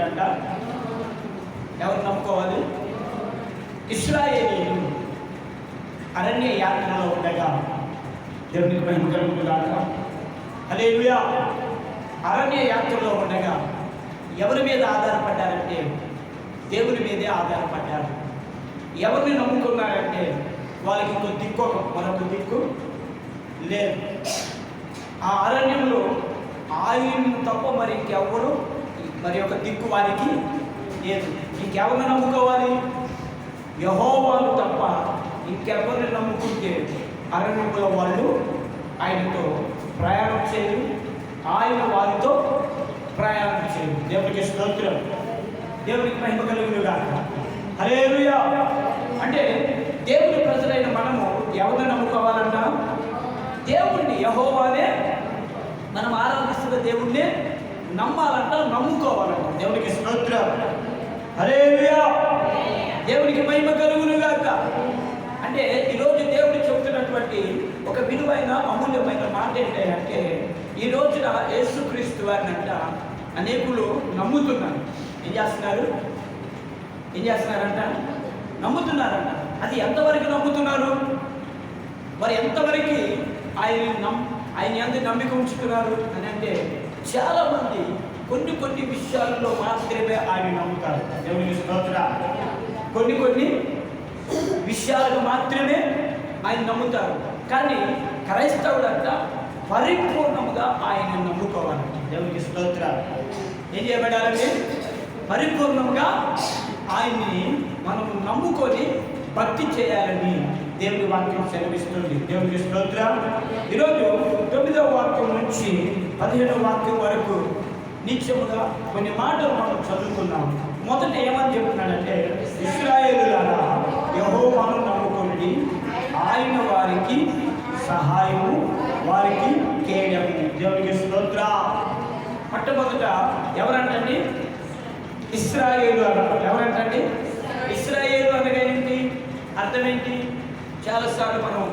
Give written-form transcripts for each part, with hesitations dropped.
నమ్ముకుంటారంట. ఎవరు నమ్ముకోవాలి? ఇశ్రాయేలీయులు అరణ్య యాత్రలో ఉండగా, దేవునికి మహిమ కలుగునుగాక, హల్లెలూయా. అరణ్య యాత్రలో ఉండగా ఎవరి మీద ఆధారపడ్డారంటే దేవుని మీదే ఆధారపడ్డారు. ఎవరిని నమ్ముకున్నారంటే వాళ్ళకి ఇంకో దిక్కు, మరొక దిక్కు లేదు. ఆ అరణ్యంలో ఆయన తప్ప మరి ఇంకెవ్వరు, మరి ఒక దిక్కు వారికి లేదు. ఇంకెవరిని నమ్ముకోవాలి? యెహోవాను తప్ప ఇంకెవరిని నమ్ముకుంటే అరణ్యంలో వాళ్ళు ఆయనతో ప్రయాణం చేయరు, ఆయన వారితో ప్రయాణం చేయరు. దేవునికి స్తోత్రం, దేవునికి మహిమ కలుగునుగాక, హల్లెలూయా. అంటే దేవుని ప్రజలైన మనము ఎవరిని నమ్ముకోవాలంట? దేవుణ్ణి, యెహోవానే మనం ఆరాధిస్తున్న దేవుణ్ణి నమ్మాలంట, నమ్ముకోవాలంట. దేవునికి స్తోత్రం, హల్లెలూయా. దేవునికి మహిమ కలుగునుగాక. అంటే ఈరోజు దేవుడు చెబుతున్నటువంటి ఒక విలువైన అమూల్యమైన మాట ఏంటంటే, ఈ రోజున యేసుక్రీస్తు వారిని అంట అనేకులు నమ్ముతున్నారు. ఏం చేస్తున్నారంట? నమ్ముతున్నారంట. అది ఎంతవరకు నమ్ముతున్నారు? మరి ఎంతవరకు ఆయన ఎంత నమ్మిక ఉంచుతున్నారు అని అంటే, చాలామంది కొన్ని విషయాల్లో మాత్రమే ఆయన నమ్ముతారు. దేవునికి స్తోత్రం. కొన్ని విషయాలకు మాత్రమే ఆయన నమ్ముతారు. కానీ క్రైస్తవులంట పరిపూర్ణముగా ఆయన నమ్ముకోవాలంట. దేవునికి స్తోత్రం. ఏం చేయబడాలంటే పరిపూర్ణంగా ఆయన్ని మనం నమ్ముకొని భక్తి చేయాలని దేవుని వాక్యం సెలవిస్తుంది. దేవునికి స్తోత్రం. ఈరోజు 9వ వాక్యం నుంచి 15వ వాక్యం వరకు నిత్యముగా కొన్ని మాటలు మనం చదువుకున్నాం. మొదట ఏమని చెప్తున్నాడంటే, ఇశ్రాయేలులారా యెహోవాను నమ్ముకోండి, ఆయన వారికి సహాయము, వారికి కేడము. దేవునికి స్తోత్రం. మొట్టమొదట ఎవరంటండి? ఇశ్రాయేలు అన్నారు. ఎవరంటండి? ఇశ్రాయేలు అనగా ఏంటి? అర్థం ఏంటి? చాలాసార్లు మనం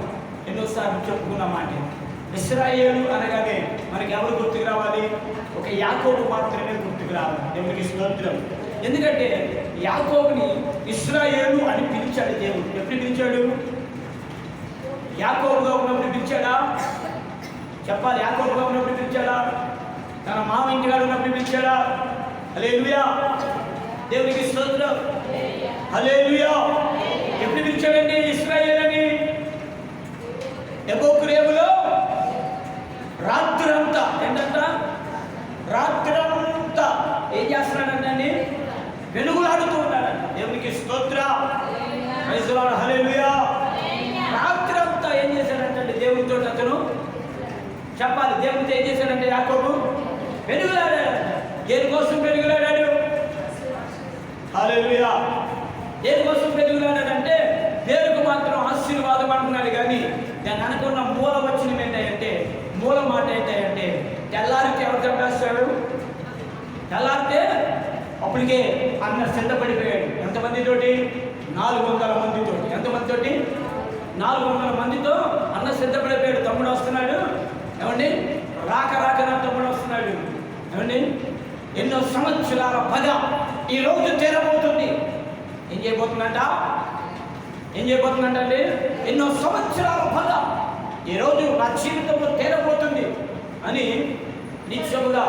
ఎన్నోసార్లు చెప్పుకున్న మాట. ఇశ్రాయేలు అనగానే మనకి ఎవరు గుర్తుకు రావాలి? ఒక యాకోబు మాత్రమే గుర్తుకు రావాలి. దేవునికి స్తోత్రం. ఎందుకంటే యాకోబుని ఇశ్రాయేలు అని పిలిచాడు దేవుడు. ఎప్పుడు పిలిచాడు? యాకోబుగా ఉన్నప్పుడు పిలిచాడా? చెప్పాలి. యాకోబుగా ఉన్నప్పుడు పిలిచాడా? తన మామ ఇంటికాడ ఉన్నప్పుడు పిలిచాడా? హల్లెలూయా. దేవునికి స్తోత్రం, హల్లెలూయా. ఎప్పుడు పిలిచాడండి ఇశ్రాయేలు అని? ఎబోకురేములో రాత్రంతా, ఏంటంట? రాత్రంతా ఏం చేస్తున్నాడండి? వెలుగులాడుతూ ఉన్నాడంట. దేవునికి స్తోత్రం, ప్రైజ్ ది లార్డ్, హల్లెలూయా. రాత్రంతా ఏం చేశాడంటే దేవునితో అతను చెప్పాలి. దేవునితో ఏం చేశాడంటే యాకోబు? వెలుగులాడాడు. దేనికోసం వెలుగులాడాడు? హల్లెలూయా. దేనికోసం వెలుగులాడాడంటే పేరుకు మాత్రం ఆశీర్వాదం అంటున్నాడు, కానీ దాన్ని అనుకున్న మూల వచనం ఏంటంటే, మూల మాట ఏంటంటే, తెల్లారితే ఎవరు చంపేస్తాడు? తెల్లారితే అప్పటికే అన్న సిద్ధపడిపోయాడు. ఎంతమందితోటి? 400 మందితో. ఎంతమందితోటి? 400 మందితో అన్న సిద్ధపడిపోయాడు. తమ్ముడు వస్తున్నాడు, ఏమండి? రాక నా తమ్ముడు వస్తున్నాడు, ఏమండి? ఎన్నో సంవత్సరాల పగ ఈ రోజు తీరబోతుంది. ఏం చేయబోతుందంటే ఎన్నో సంవత్సరాల పగ ఈ రోజు నా జీవితంలో తీరబోతుంది అని నిత్యముగా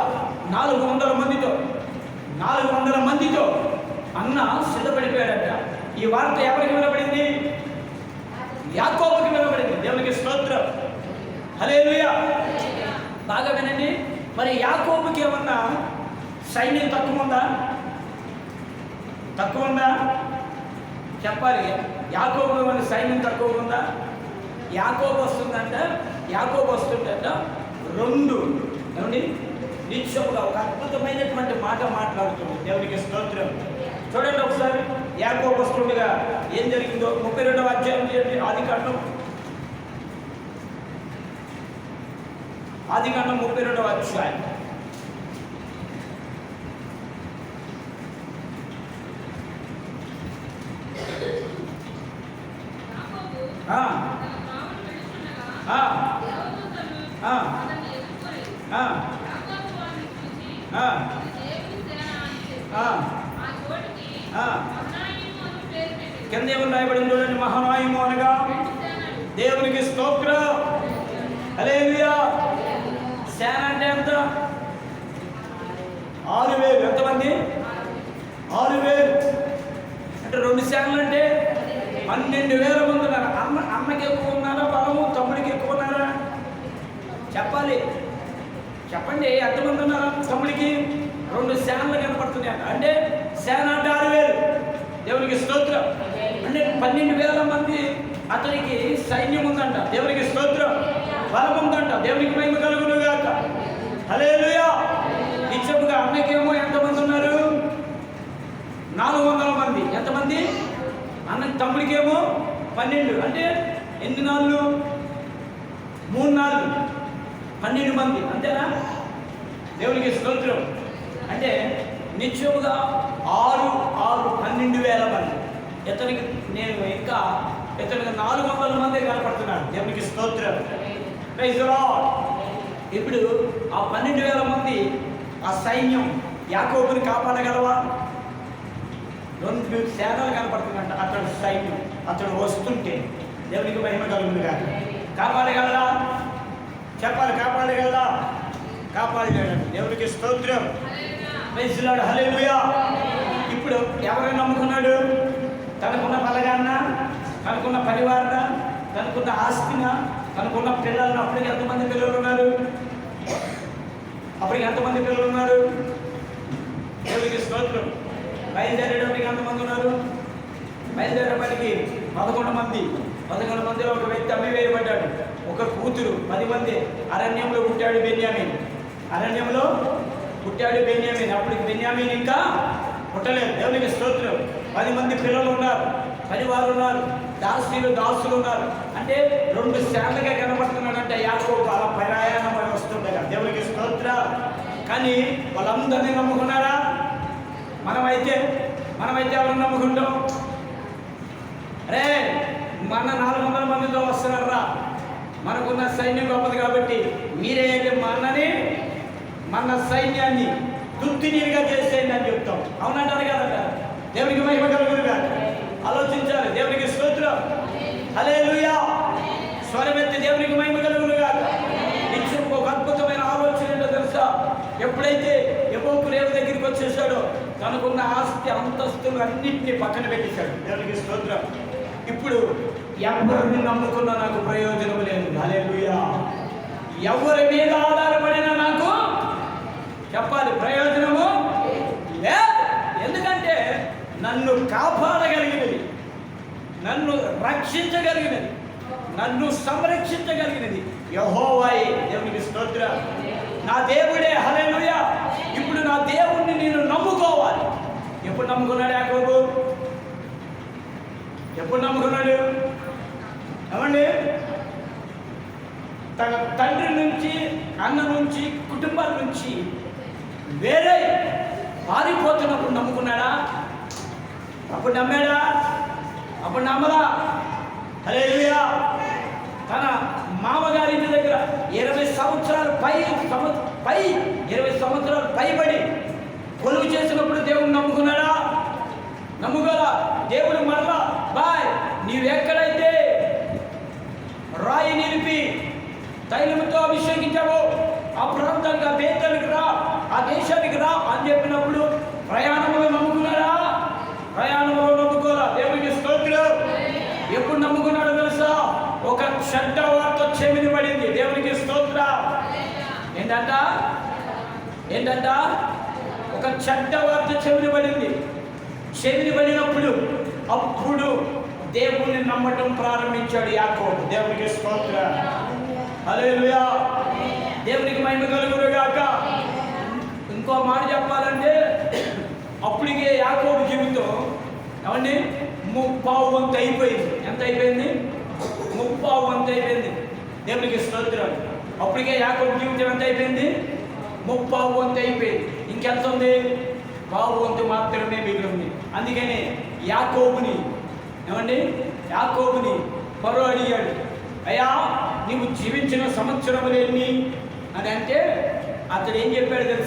400 మందితో అన్న సిద్ధపడిపోయాడట. ఈ వార్త ఎవరికి వినబడింది? యాకోబుకి వినబడింది. దేవునికి స్తోత్రం, హల్లెలూయా. బాగా వినండి. మరి యాకోబుకి ఏమన్నా సైన్యం తక్కువ ఉందా? చెప్పాలి. యాకోబు ఏమన్నా సైన్యం తక్కువ ఉందా? యాకోబు వస్తుందంట 2 ఏమండి నిత్యముగా ఒక అద్భుతమైనటువంటి మాట మాట్లాడుతుంది. దేవునికి స్తోత్రం. చూడండి ఒకసారి యాకోబు వస్తుండగా ఏం జరిగిందో 32వ అధ్యాయం చేయండి. ఆదికాండం 32వ అధ్యాయం. ఆ, ఆ. కింద ఏమని రాయబడింది చూడండి, మహానాయము అనగా దేవునికి స్తోత్రం. హల్లెలూయా. సేన అంటే ఎంత? 6,000. ఎంతమంది? 6,000 అంటే 2 సేనలు అంటే 12,000 మంది ఉన్నారు. అమ్మకి ఎక్కువ ఉన్నారా బలము, తమ్ముడికి ఎక్కువ ఉన్నారా? చెప్పాలి, చెప్పండి. ఎంతమంది ఉన్నారు తమ్ముడికి? 2 సేనలు కనపడుతున్నాయి. అంటే సేన అంటే 6,000. దేవునికి స్తోత్రం. అంటే 12,000 మంది అతనికి సైన్యం ఉందంట. దేవునికి స్తోత్రం. బలం ఉందంట. దేవునికి మహిమ కలుగును గాక. హల్లెలూయా. నిత్యముగా అన్నకేమో ఎంతమంది ఉన్నారు? 400 మంది. ఎంతమంది? అన్న తమ్ముడికేమో 12. అంటే ఎన్ని నాళ్ళు? 3 నాళ్ళు 12 మంది. అంతేనా? దేవునికి స్తోత్రం. అంటే నిత్యముగా 12,000 మంది. ఇతనికి నేను ఇంకా ఇతనికి 400 మంది కనపడుతున్నాడు. దేవునికి స్తోత్రం. Praise the lord. ఇప్పుడు ఆ 12,000 మంది ఆ సైన్యం యాకోబుని కాపాడగలవా? 2 సేనలు కనపడుతుందంట. అతడు సైన్యం అతడు వస్తుంటే దేవునికి మహిమ కలుగును గాక. కాపాడగలరా? చెప్పాలి. కాపాడగలరా? కాపాడగలడు. దేవునికి స్తోత్రం. Praise the lord. హల్లెలూయా. ఇప్పుడు ఎవరైనా నమ్ముకున్నాడు? తనకున్న బలగాన్న, తనకున్న పరివారన, తనకున్న ఆస్తిన, తనకున్న పిల్లలను. అప్పటికి ఎంతమంది పిల్లలు ఉన్నారు? అప్పటికి ఎంతమంది పిల్లలు ఉన్నారు? దేవునికి స్తోత్రం. బయలుదేరేటప్పటికి ఎంతమంది ఉన్నారు? బయలుదేరేపటికి 11 మంది. 11 మందిలో ఒక వ్యక్తి అమ్మివేయబడ్డాడు. ఒక కూతురు. 10 మంది. అరణ్యంలో పుట్టాడు బెన్యామీన్. అరణ్యంలో పుట్టాడు బెన్యామీన్. అప్పటికి బెన్యామీన్ ఇంకా పుట్టలేదు. దేవునికి స్తోత్రం. 10 మంది పిల్లలు ఉన్నారు, పరివారు ఉన్నారు, దాసులు ఉన్నారు. అంటే 2 సేనలుగా కనబడుతున్నాడంటే యాకోబు అలా ప్రయాణం వస్తుండగా. దేవునికి స్తోత్రం. కానీ వాళ్ళందరినీ నమ్ముకున్నారా? మనమైతే ఎవరిని నమ్ముకుంటాం? అరే మన 400 మందితో వస్తున్నారా, మనకున్న సైన్యం గొప్పది కాబట్టి మీరే మన సైన్యాన్ని తుత్తినీరుగా చేసేయండి అని చెప్తాం. అవునంటారు కదంట. దేవునికి మహిమ కలుగును గాక. ఆలోచించాలి. దేవునికి స్తోత్రం. హల్లెలూయా. స్వరమెత్తి దేవునికి మహిమ కలుగును గాక. నిత్యం ఒక అద్భుతమైన ఆలోచన ఏంటో తెలుసా? ఎప్పుడైతే యెహోవా రేవు దగ్గరికి వచ్చేసాడో తనకున్న ఆస్తి అంతస్తులు అన్నింటినీ పక్కన పెట్టేశాడు. దేవునికి స్తోత్రం. ఇప్పుడు ఎవరిని నమ్ముకున్నా నాకు ప్రయోజనం లేదు. హల్లెలూయా. ఎవరి మీద ఆధారపడినా నాకు చెప్పాలి ప్రయోజనము లేదు. ఎందుకంటే నన్ను కాపాడగలిగినది, నన్ను రక్షించగలిగినది, నన్ను సంరక్షించగలిగినది యెహోవాయే. దేవునికి స్తోత్రం. నా దేవుడే. హల్లెలూయా. ఇప్పుడు నా దేవుణ్ణి నేను నమ్ముకోవాలి. ఎప్పుడు నమ్ముకున్నాడు యాకోబు? ఎప్పుడు నమ్ముకున్నాడు? ఏమండి? తన తండ్రి నుంచి, అన్న నుంచి, కుటుంబాల నుంచి వేరే పారిపోతున్నప్పుడు నమ్ముకున్నాడా? అప్పుడు నమ్మాడా? అప్పుడు నమ్మలా. హల్లెలూయా. తన మామగారి ఇంటి దగ్గర 20 సంవత్సరాలు 20 సంవత్సరాలు పైబడి కొలువు చేసినప్పుడు దేవుడు నమ్ముకున్నాడా? నమ్ముకోలా. దేవుడు మరలా బాయ్ నీవెక్కడైతే రాయి నిలిపి తైలంతో అభిషేకించావో ఆ ప్రాంతానికి, ఆ దేశానికి రా, ఆ దేశానికి రా అని చెప్పినప్పుడు ప్రయాణంలో నమ్ముకున్నాడా? ప్రయాణంలో నమ్ముకోరా. దేవునికి స్తోత్రం. ఎప్పుడు నమ్ముకున్నాడో తెలుసా? ఒక చెడ్డ వార్త చెవిని పడింది. దేవునికి స్తోత్రం. ఏంటంట? ఒక చెడ్డ వార్త చెవిని పడింది. చెవిని పడినప్పుడు అప్పుడు దేవుణ్ణి నమ్మటం ప్రారంభించాడు యాకోబు. దేవునికి స్తోత్రం. హల్లెలూయా. దేవునికి మహిమ కలుగును గాక. ఇంకో మాట చెప్పాలంటే అప్పటికే యాకోబు జీవితం ఏమండి 30 వంతు అయిపోయింది. ఎంత అయిపోయింది? 30 వంతు అయిపోయింది. దేవునికి స్తోత్రం. అప్పటికే యాకోబు జీవితం ఎంత అయిపోయింది? 30 వంతు అయిపోయింది. ఇంకెంత ఉంది? 1/2 వంతు మాత్రమే మిగిలి ఉంది. అందుకని యాకోబుని ఫరో అడిగాడు, అయ్యా నీవు జీవించిన సంవత్సరములు ఎన్ని అని. అంటే అతడు ఏం చెప్పాడు తెలుసు?